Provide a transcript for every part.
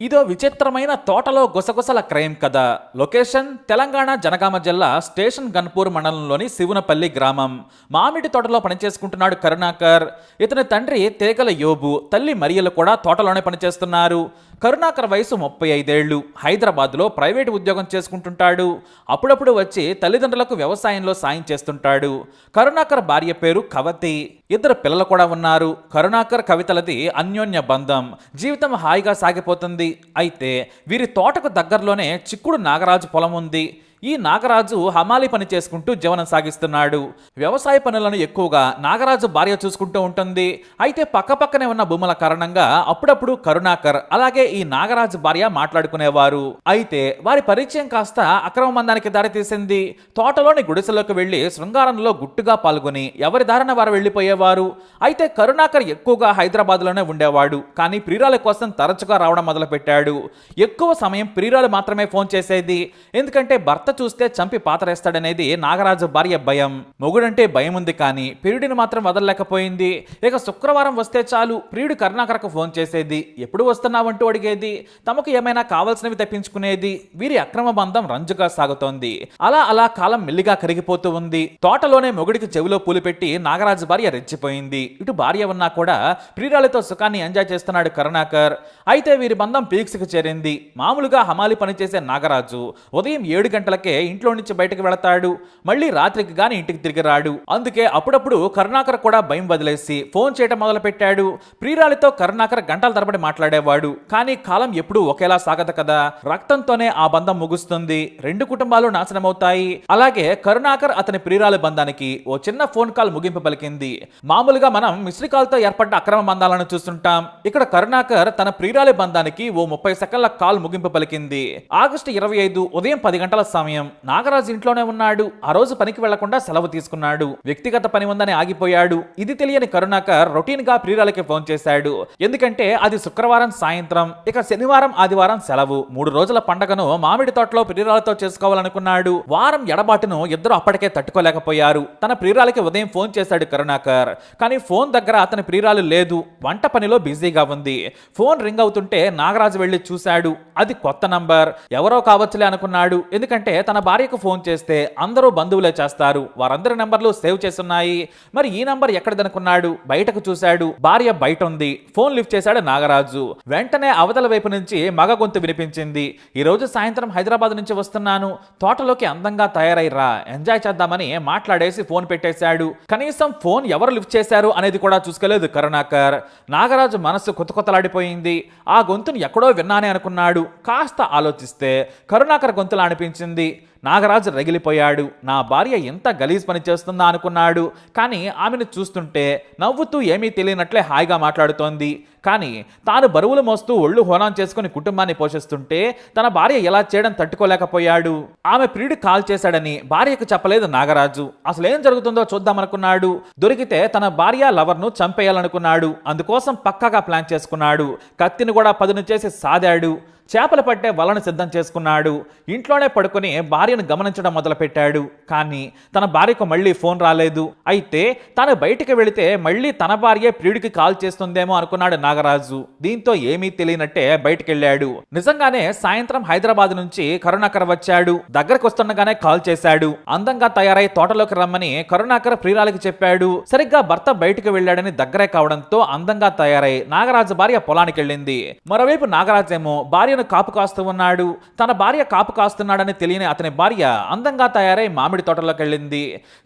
ఇదో విచిత్రమైన తోటలో గుసగుసల క్రైమ్ కథ. లొకేషన్ తెలంగాణ జనగామ జిల్లా స్టేషన్ గన్పూర్ మండలంలోని శివునపల్లి గ్రామం. మామిడి తోటలో పనిచేసుకుంటున్నాడు కరుణాకర్. ఇతని తండ్రి తేగల యోబు, తల్లి మరియలు కూడా తోటలోనే పనిచేస్తున్నారు. కరుణాకర్ వయసు 35 ఏళ్లు. హైదరాబాద్లో ప్రైవేటు ఉద్యోగం చేసుకుంటుంటాడు. అప్పుడప్పుడు వచ్చి తల్లిదండ్రులకు వ్యవసాయంలో సాయం చేస్తుంటాడు. కరుణాకర్ భార్య పేరు కవతి. ఇద్దరు పిల్లలు కూడా ఉన్నారు. కరుణాకర్ కవితలది అన్యోన్య బంధం. జీవితం హాయిగా సాగిపోతుంది. అయితే వీరి తోటకు దగ్గరలోనే చిక్కుడు నాగరాజు పొలం ఉంది. ఈ నాగరాజు హమాలి పని చేసుకుంటూ జీవనం సాగిస్తున్నాడు. వ్యవసాయ పనులను ఎక్కువగా నాగరాజు భార్య చూసుకుంటూ ఉంటుంది. అయితే పక్కపక్కనే ఉన్న భూముల కారణంగా అప్పుడప్పుడు కరుణాకర్ అలాగే ఈ నాగరాజు భార్య మాట్లాడుకునేవారు. అయితే వారి పరిచయం కాస్త అక్రమ బంధానికి దారితీసింది. తోటలోని గుడిసెలోకి వెళ్లి శృంగారంలో గుట్టుగా పాల్గొని ఎవరి దారిన వారు వెళ్లిపోయేవారు. అయితే కరుణాకర్ ఎక్కువగా హైదరాబాద్లోనే ఉండేవాడు. కానీ ప్రియురాల కోసం తరచుగా రావడం మొదలుపెట్టాడు. ఎక్కువ సమయం ప్రియురాలు మాత్రమే ఫోన్ చేసేది. ఎందుకంటే భర్త చూస్తే చంపి పాతరేస్తాడనేది నాగరాజు భార్య భయం. మొగుడంటే భయం ఉంది, కానీ ప్రియుడిని మాత్రం వదలలేకపోయింది. ఇక శుక్రవారం వస్తే చాలు ప్రియుడు కరుణాకర్కు ఫోన్ చేసేది. ఎప్పుడు వస్తున్నావంటూ అడిగేది. తమకు ఏమైనా కావాల్సినవి తెప్పించుకునేది. వీరి అక్రమ బంధం రంజుగా సాగుతోంది. అలా అలా కాలం మెల్లిగా కరిగిపోతూ ఉంది. తోటలోనే మొగుడికి చెవిలో పూలు పెట్టి నాగరాజు భార్య రెచ్చిపోయింది. ఇటు భార్య ఉన్నా కూడా ప్రియురాలతో సుఖాన్ని ఎంజాయ్ చేస్తున్నాడు కరుణాకర్. అయితే వీరి బంధం పీక్స్కి చేరింది. మామూలుగా హమాలి పనిచేసే నాగరాజు ఉదయం 7 గంటలకే ఇంట్లో నుంచి బయటకు వెళతాడు. మళ్ళీ రాత్రికి గాని ఇంటికి తిరిగి రాడు. అందుకే అప్పుడప్పుడు కరుణాకర్ కూడా భయం వదిలేసి ఫోన్ చేయడం మొదలు పెట్టాడు. ప్రియురాలితో కరుణాకర్ గంటల తరబడి మాట్లాడేవాడు. కానీ కాలం ఎప్పుడూ ఒకేలా సాగదు కదా. రక్తంతోనే ఆ బంధం ముగుస్తుంది. రెండు కుటుంబాలు నాశనమవుతాయి. అలాగే కరుణాకర్ అతని ప్రియురాలి బంధానికి ఓ చిన్న ఫోన్ కాల్ ముగింపు పలికింది. మామూలుగా మనం మిస్డ్ కాల్ తో ఏర్పడ్డ అక్రమ బంధాలను చూస్తుంటాం. ఇక్కడ కరుణాకర్ తన ప్రియురాలి బంధానికి ఓ 30 సెకండ్ల కాల్ ముగింపు పలికింది. ఆగస్టు 25 ఉదయం 10 గంటల సమయం. నాగరాజు ఇంట్లోనే ఉన్నాడు. ఆ రోజు పనికి వెళ్లకుండా సెలవు తీసుకున్నాడు. వ్యక్తిగత పని ఉందని ఆగిపోయాడు. ఇది తెలియని కరుణాకర్ రొటీన్ గా ప్రియురాలకి ఫోన్ చేశాడు. ఎందుకంటే అది శుక్రవారం సాయంత్రం. ఇక శనివారం ఆదివారం సెలవు. 3 రోజుల పండగను మామిడి తోటలో ప్రియురాలతో చేసుకోవాలనుకున్నాడు. వారం ఎడబాటును ఇద్దరు అప్పటికే తట్టుకోలేకపోయారు. తన ప్రియురాలకి ఉదయం ఫోన్ చేశాడు కరుణాకర్. కానీ ఫోన్ దగ్గర అతని ప్రియురాలు లేదు. వంట పనిలో బిజీగా ఉంది. ఫోన్ రింగ్ అవుతుంటే నాగరాజు వెళ్లి చూశాడు. అది కొత్త నంబర్. ఎవరో కావచ్చులే అనుకున్నాడు. ఎందుకంటే తన భార్యకు ఫోన్ చేస్తే అందరూ బంధువులే చేస్తారు. వారందరి నంబర్లు సేవ్ చేసున్నాయి. మరి ఈ నంబర్ ఎక్కడిదనుకున్నాడు. బయటకు చూశాడు. భార్య బయట ఉంది. ఫోన్ లిఫ్ట్ చేశాడు నాగరాజు. వెంటనే అవతల వైపు నుంచి మగ గొంతు వినిపించింది. ఈ రోజు సాయంత్రం హైదరాబాద్ నుంచి వస్తున్నాను. తోటలోకి అందంగా తయారైరా, ఎంజాయ్ చేద్దామని మాట్లాడేసి ఫోన్ పెట్టేశాడు. కనీసం ఫోన్ ఎవరు లిఫ్ట్ చేశారు అనేది కూడా చూసుకోలేదు కరుణాకర్. నాగరాజు మనసు కొత్తలాడిపోయింది. ఆ గొంతును ఎక్కడో విన్నానే అనుకున్నాడు. కాస్త ఆలోచిస్తే కరుణాకర్ గొంతులా అనిపించింది. నాగరాజు రగిలిపోయాడు. నా భార్య ఎంత గలీజ్ పని చేస్తుందా అనుకున్నాడు. కానీ ఆమెను చూస్తుంటే నవ్వుతూ ఏమీ తెలియనట్లే హాయిగా మాట్లాడుతోంది. కానీ తాను బరువులు మోస్తూ ఒళ్ళు హోనం చేసుకుని కుటుంబాన్ని పోషిస్తుంటే తన భార్య ఎలా చేయడం తట్టుకోలేకపోయాడు. ఆమె ప్రియుడు కాల్ చేశాడని భార్యకు చెప్పలేదు నాగరాజు. అసలేం జరుగుతుందో చూద్దామనుకున్నాడు. దొరికితే తన భార్య లవర్ను చంపేయాలనుకున్నాడు. అందుకోసం పక్కాగా ప్లాన్ చేసుకున్నాడు. కత్తిని కూడా పదును చేసి సాదాడు. చేపలు పట్టే వలను సిద్ధం చేసుకున్నాడు. ఇంట్లోనే పడుకుని భార్యను గమనించడం మొదలుపెట్టాడు. కానీ తన భార్యకు మళ్ళీ ఫోన్ రాలేదు. అయితే తాను బయటికి వెళితే మళ్ళీ తన భార్య ప్రియుడికి కాల్ చేస్తుందేమో అనుకున్నాడు నాగరాజు. దీంతో ఏమీ తెలియనట్టే బయటికి వెళ్ళాడు. నిజంగానే సాయంత్రం హైదరాబాద్ నుంచి కరుణాకర్ వచ్చాడు. దగ్గరకు వస్తుండగానే కాల్ చేశాడు. అందంగా తయారై తోటలోకి రమ్మని కరుణాకర్ ప్రియురాలికి చెప్పాడు. సరిగ్గా భర్త బయటికి వెళ్ళాడని దగ్గరే కావడంతో అందంగా తయారై నాగరాజు భార్య పొలానికి వెళ్ళింది. మరోవైపు నాగరాజేమో భార్య కాపు కాస్తూ ఉన్నాడు. తన భార్య కాపు కాస్తున్నాడని తెలియని అతని భార్య అందంగా తయారై మామిడి తోటలోకి వెళ్ళింది.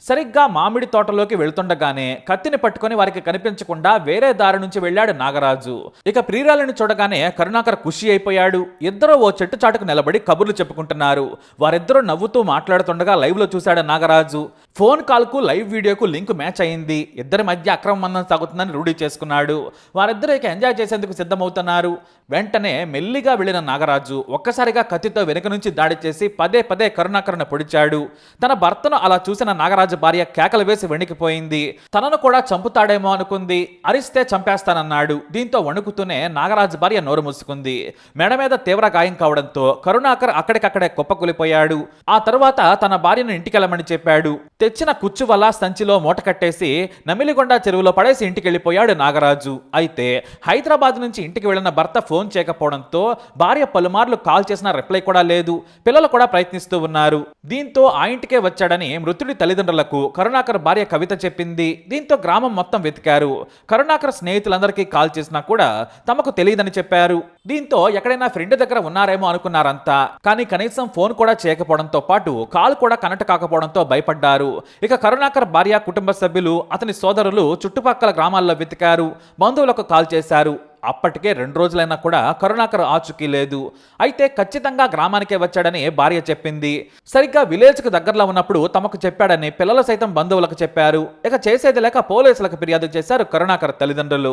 సరిగ్గా మామిడి తోటలోకి వెళ్తుండగానే కత్తిని పట్టుకుని వారికి కనిపించకుండా వేరే దారి నుంచి వెళ్ళాడు నాగరాజు. ఇక ప్రియురాలను చూడగానే కరుణాకర్ ఖుషి అయిపోయాడు. ఇద్దరు ఓ చెట్టు చాటుకు నిలబడి కబుర్లు చెప్పుకుంటున్నారు. వారిద్దరూ నవ్వుతూ మాట్లాడుతుండగా లైవ్ లో చూశాడు నాగరాజు. ఫోన్ కాల్ కు లైవ్ వీడియోకు లింక్ మ్యాచ్ అయింది. ఇద్దరి మధ్య అక్రమ బంధం సాగుతుందని రూఢి చేసుకున్నాడు. వారిద్దరూ ఇక ఎంజాయ్ చేసేందుకు సిద్ధమవుతున్నారు. వెంటనే మెల్లిగా వెళ్లిన నాగరాజు ఒక్కసారిగా కత్తితో వెనుక నుంచి దాడి చేసి పదే పదే కరుణాకర్ను పొడిచాడు. తన భర్తను అలా చూసిన నాగరాజు భార్య కేకలు వేసి వణికిపోయింది. తనను కూడా చంపుతాడేమో అనుకుంది. అరిస్తే చంపేస్తానన్నాడు. దీంతో వణుకుతూనే నాగరాజు భార్య నోరు మూసుకుంది. మెడ మీద తీవ్ర గాయం కావడంతో కరుణాకర్ అక్కడికక్కడే కుప్పకూలిపోయాడు. ఆ తరువాత తన భార్యను ఇంటికెళ్ళమని చెప్పాడు. తెచ్చిన కుచ్చు వల సంచిలో మూట కట్టేసి నమిలిగొండ చెరువులో పడేసి ఇంటికి వెళ్ళిపోయాడు నాగరాజు. అయితే హైదరాబాద్ నుంచి ఇంటికి వెళ్లిన భర్త ఫోన్ చేయకపోవడంతో భార్య పలుమార్లు కాల్ చేసిన రిప్లై కూడా లేదు. పిల్లలు కూడా ప్రయత్నిస్తూ ఉన్నారు. దీంతో ఆ ఇంటికే వచ్చాడని మృతుడి తల్లిదండ్రులకు కరుణాకర్ భార్య కవిత చెప్పింది. దీంతో గ్రామం మొత్తం వెతికారు. కరుణాకర్ స్నేహితులందరికీ కాల్ చేసినా కూడా తమకు తెలియదని చెప్పారు. దీంతో ఎక్కడైనా ఫ్రెండ్ దగ్గర ఉన్నారేమో అనుకున్నారంతా. కానీ కనీసం ఫోన్ కూడా చేయకపోవడంతో పాటు కాల్ కూడా కనెక్ట్ కాకపోవడంతో భయపడ్డారు. ఇక కరుణాకర్ భార్య, కుటుంబ సభ్యులు, అతని సోదరులు చుట్టుపక్కల గ్రామాల్లో వెతికారు. బంధువులకు కాల్ చేశారు. అప్పటికే 2 రోజులైనా కూడా కరుణాకర్ ఆచూకీ లేదు. అయితే ఖచ్చితంగా గ్రామానికే వచ్చాడని భార్య చెప్పింది. సరిగ్గా విలేజ్కు దగ్గరలో ఉన్నప్పుడు తమకు చెప్పాడని పిల్లలు సైతం బంధువులకు చెప్పారు. ఇక చేసేది లేక పోలీసులకు ఫిర్యాదు చేశారు కరుణాకర్ తల్లిదండ్రులు.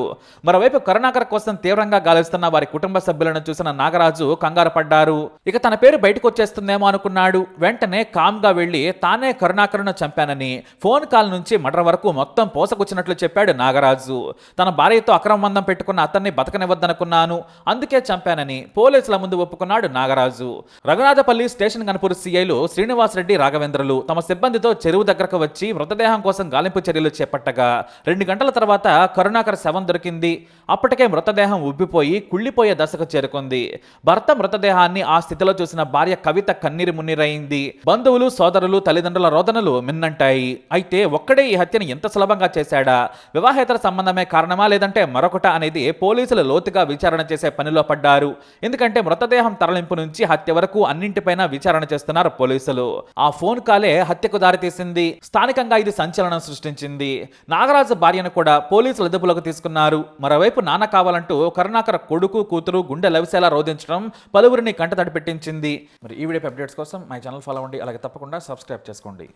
మరోవైపు కరుణాకర్ కోసం తీవ్రంగా గాలిస్తున్న వారి కుటుంబ సభ్యులను చూసిన నాగరాజు కంగారు పడ్డారు. ఇక తన పేరు బయటకు వచ్చేస్తుందేమో అనుకున్నాడు. వెంటనే కామ్గా వెళ్లి తానే కరుణాకర్ను చంపానని ఫోన్ కాల్ నుంచి మర్డర్ వరకు మొత్తం పోసకొచ్చినట్లు చెప్పాడు నాగరాజు. తన భార్యతో అక్రమ బంధం పెట్టుకున్న అతన్ని బతకనివ్వద్దనుకున్నాను, అందుకే చంపానని పోలీసుల ముందు ఒప్పుకున్నాడు నాగరాజు. రఘునాథపల్లి స్టేషన్ గన్పూర్ సిఐలు శ్రీనివాసరెడ్డి, రాఘవేంద్రలు తమ సిబ్బందితో చెరువు దగ్గరకు వచ్చి మృతదేహం కోసం గాలింపు చర్యలు చేపట్టగా 2 గంటల తర్వాత కరుణాకర్ శవం దొరికింది. అప్పటికే మృతదేహం ఉబ్బిపోయి కుళ్ళిపోయే దశకు చేరుకుంది. భర్త మృతదేహాన్ని ఆ స్థితిలో చూసిన భార్య కవిత కన్నీరు మున్నీరైంది. బంధువులు, సోదరులు, తల్లిదండ్రుల రోదనలు మిన్నంటాయి. అయితే ఒక్కడే ఈ హత్యను ఎంత సులభంగా చేశాడా? వివాహేతర సంబంధమే కారణమా లేదంటే మరొకట అనేది పోలీసులు లోతుగా విచారణ చేసే పనిలో పడ్డారు. ఎందుకంటే మృతదేహం తరలింపు నుంచి హత్య వరకు అన్నింటిపైన విచారణ చేస్తున్నారు పోలీసులు. ఆ ఫోన్ కాలే హత్యకు దారితీసింది. స్థానికంగా ఇది సంచలనం సృష్టించింది. నాగరాజు భార్యను కూడా పోలీసులు అదుపులోకి తీసుకున్నారు. మరోవైపు నాన్న కావాలంటూ కరుణాకర్ కొడుకు, కూతురు గుండె లవిసేలా రోధించడం పలువురిని కంటతడి పెట్టించింది. మరి ఈ వీడియో అప్డేట్స్ కోసం మై ఛానల్ ఫాలో అవ్వండి. అలాగే తప్పకుండా సబ్స్క్రైబ్ చేసుకోండి.